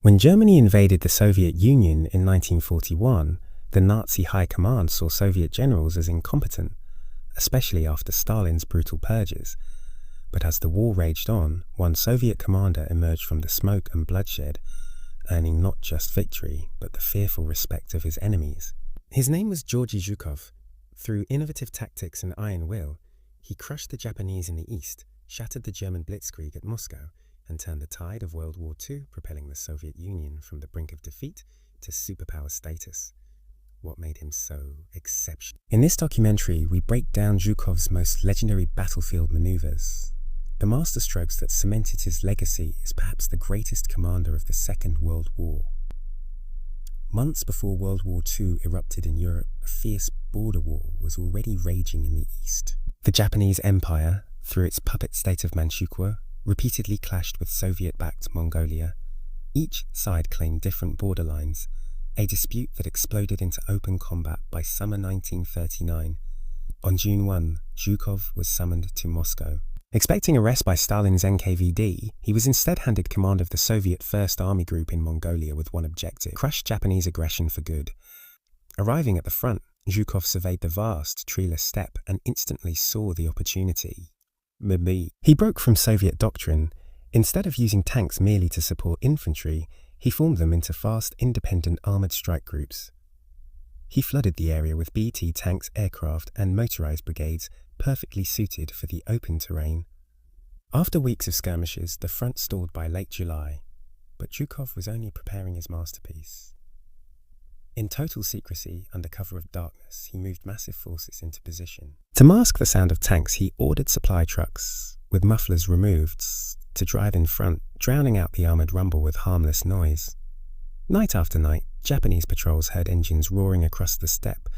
When Germany invaded the Soviet Union in 1941, the Nazi High Command saw Soviet generals as incompetent, especially after Stalin's brutal purges. But as the war raged on, one Soviet commander emerged from the smoke and bloodshed, earning not just victory, but the fearful respect of his enemies. His name was Georgy Zhukov. Through innovative tactics and iron will, he crushed the Japanese in the east, shattered the German Blitzkrieg at Moscow, and turned the tide of World War II, propelling the Soviet Union from the brink of defeat to superpower status. What made him so exceptional? In this documentary, we break down Zhukov's most legendary battlefield maneuvers, the masterstrokes that cemented his legacy as perhaps the greatest commander of the Second World War. Months before World War II erupted in Europe, a fierce border war was already raging in the east. The Japanese Empire, through its puppet state of Manchukuo, repeatedly clashed with Soviet-backed Mongolia. Each side claimed different borderlines, a dispute that exploded into open combat by summer 1939. On June 1, Zhukov was summoned to Moscow. Expecting arrest by Stalin's NKVD, he was instead handed command of the Soviet First Army Group in Mongolia with one objective: crush Japanese aggression for good. Arriving at the front, Zhukov surveyed the vast, treeless steppe and instantly saw the opportunity. He broke from Soviet doctrine. Instead of using tanks merely to support infantry, he formed them into fast, independent armoured strike groups. He flooded the area with BT tanks, aircraft and motorised brigades perfectly suited for the open terrain. After weeks of skirmishes, the front stalled by late July, but Zhukov was only preparing his masterpiece. In total secrecy, under cover of darkness, he moved massive forces into position. To mask the sound of tanks, he ordered supply trucks, with mufflers removed, to drive in front, drowning out the armoured rumble with harmless noise. Night after night, Japanese patrols heard engines roaring across the steppe,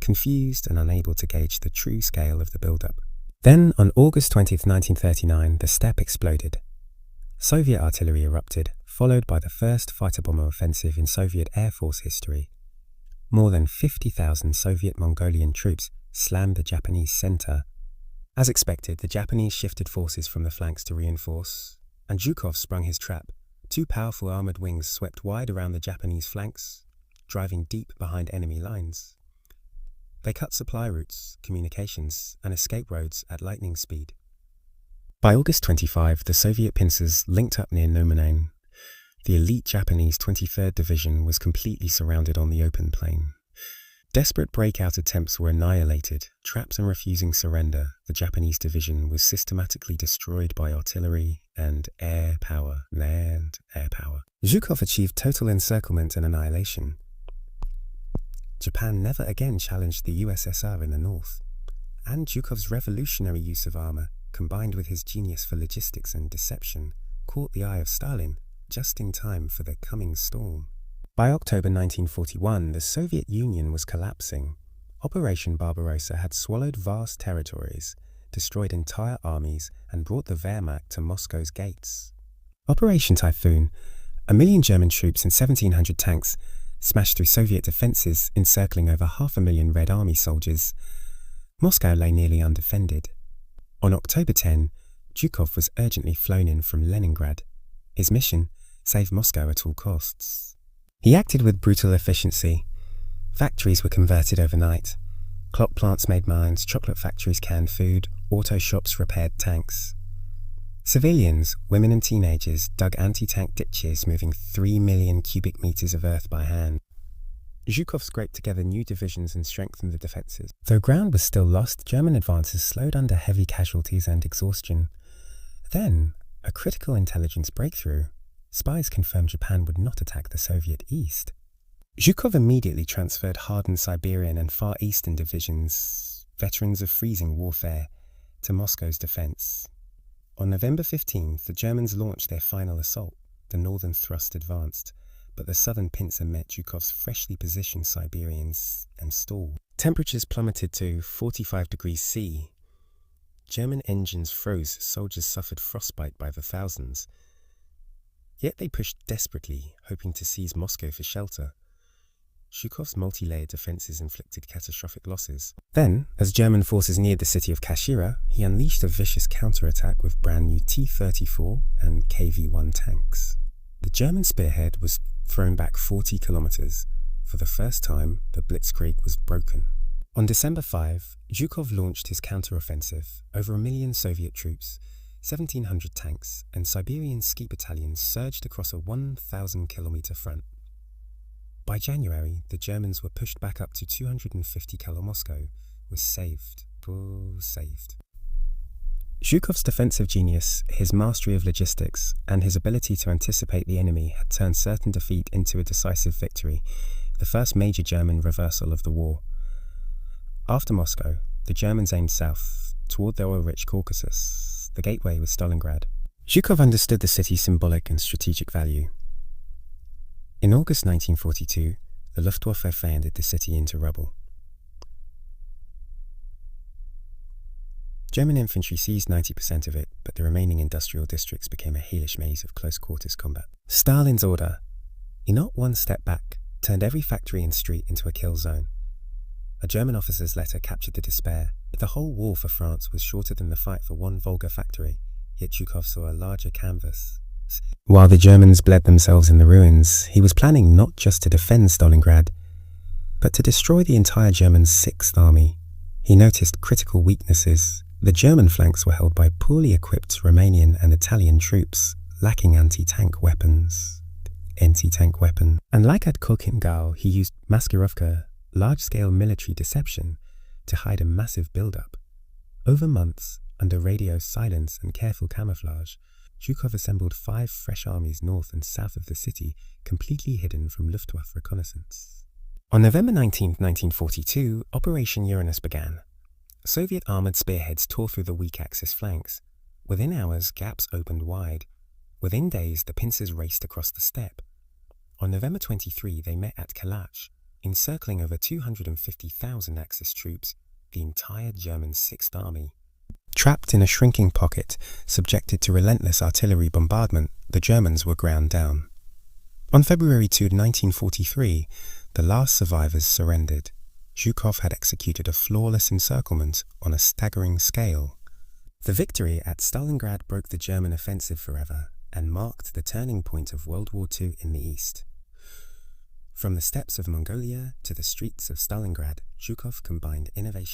confused and unable to gauge the true scale of the build-up. Then, on August 20th, 1939, the steppe exploded. Soviet artillery erupted, followed by the first fighter bomber offensive in Soviet Air Force history. More than 50,000 Soviet Mongolian troops slammed the Japanese centre. As expected, the Japanese shifted forces from the flanks to reinforce, and Zhukov sprung his trap. Two powerful armoured wings swept wide around the Japanese flanks, driving deep behind enemy lines. They cut supply routes, communications, and escape roads at lightning speed. By August 25, the Soviet pincers linked up near Nomonane. The elite Japanese 23rd Division was completely surrounded on the open plain. Desperate breakout attempts were annihilated. Trapped and refusing surrender, the Japanese division was systematically destroyed by artillery and air power, land air power. Zhukov achieved total encirclement and annihilation. Japan never again challenged the USSR in the north, and Zhukov's revolutionary use of armour, combined with his genius for logistics and deception, caught the eye of Stalin just in time for the coming storm. By October 1941, the Soviet Union was collapsing. Operation Barbarossa had swallowed vast territories, destroyed entire armies, and brought the Wehrmacht to Moscow's gates. Operation Typhoon, 1 million German troops and 1,700 tanks, smashed through Soviet defences, encircling over 500,000 Red Army soldiers. Moscow lay nearly undefended. On October 10, Zhukov was urgently flown in from Leningrad. His mission: save Moscow at all costs. He acted with brutal efficiency. Factories were converted overnight. Clock plants made mines, chocolate factories canned food, auto shops repaired tanks. Civilians, women and teenagers dug anti-tank ditches, moving 3 million cubic meters of earth by hand. Zhukov scraped together new divisions and strengthened the defences. Though ground was still lost, German advances slowed under heavy casualties and exhaustion. Then, a critical intelligence breakthrough. Spies confirmed Japan would not attack the Soviet East. Zhukov immediately transferred hardened Siberian and Far Eastern divisions, veterans of freezing warfare, to Moscow's defence. On November 15th, the Germans launched their final assault. The northern thrust advanced, but the southern pincer met Zhukov's freshly positioned Siberians and stalled. Temperatures plummeted to 45 degrees C. German engines froze, soldiers suffered frostbite by the thousands. Yet they pushed desperately, hoping to seize Moscow for shelter. Zhukov's multi-layered defences inflicted catastrophic losses. Then, as German forces neared the city of Kashira, he unleashed a vicious counterattack with brand new T-34 and KV-1 tanks. The German spearhead was thrown back 40 kilometers. For the first time, the Blitzkrieg was broken. On December 5, Zhukov launched his counter-offensive. Over 1 million Soviet troops, 1,700 tanks, and Siberian ski battalions surged across a 1,000-kilometer front. By January, the Germans were pushed back up to 250 km. Moscow was saved. Zhukov's defensive genius, his mastery of logistics, and his ability to anticipate the enemy had turned certain defeat into a decisive victory, the first major German reversal of the war. After Moscow, the Germans aimed south, toward the oil-rich Caucasus. The gateway was Stalingrad. Zhukov understood the city's symbolic and strategic value. In August 1942, the Luftwaffe fanned the city into rubble. German infantry seized 90% of it, but the remaining industrial districts became a hellish maze of close-quarters combat. Stalin's order, "Not one step back," turned every factory and street into a kill zone. A German officer's letter captured the despair. The whole war for France was shorter than the fight for one Volga factory, yet Zhukov saw a larger canvas. While the Germans bled themselves in the ruins, he was planning not just to defend Stalingrad, but to destroy the entire German Sixth Army. He noticed critical weaknesses. The German flanks were held by poorly equipped Romanian and Italian troops, lacking anti-tank weapons. And like at Khalkhin, he used maskirovka, large-scale military deception, to hide a massive build-up. Over months, under radio silence and careful camouflage, Zhukov assembled 5 fresh armies north and south of the city, completely hidden from Luftwaffe reconnaissance. On November 19, 1942, Operation Uranus began. Soviet armoured spearheads tore through the weak Axis flanks. Within hours, gaps opened wide. Within days, the pincers raced across the steppe. On November 23, they met at Kalach, encircling over 250,000 Axis troops, the entire German Sixth Army. Trapped in a shrinking pocket, subjected to relentless artillery bombardment, the Germans were ground down. On February 2, 1943, the last survivors surrendered. Zhukov had executed a flawless encirclement on a staggering scale. The victory at Stalingrad broke the German offensive forever and marked the turning point of World War II in the East. From the steppes of Mongolia to the streets of Stalingrad, Zhukov combined innovation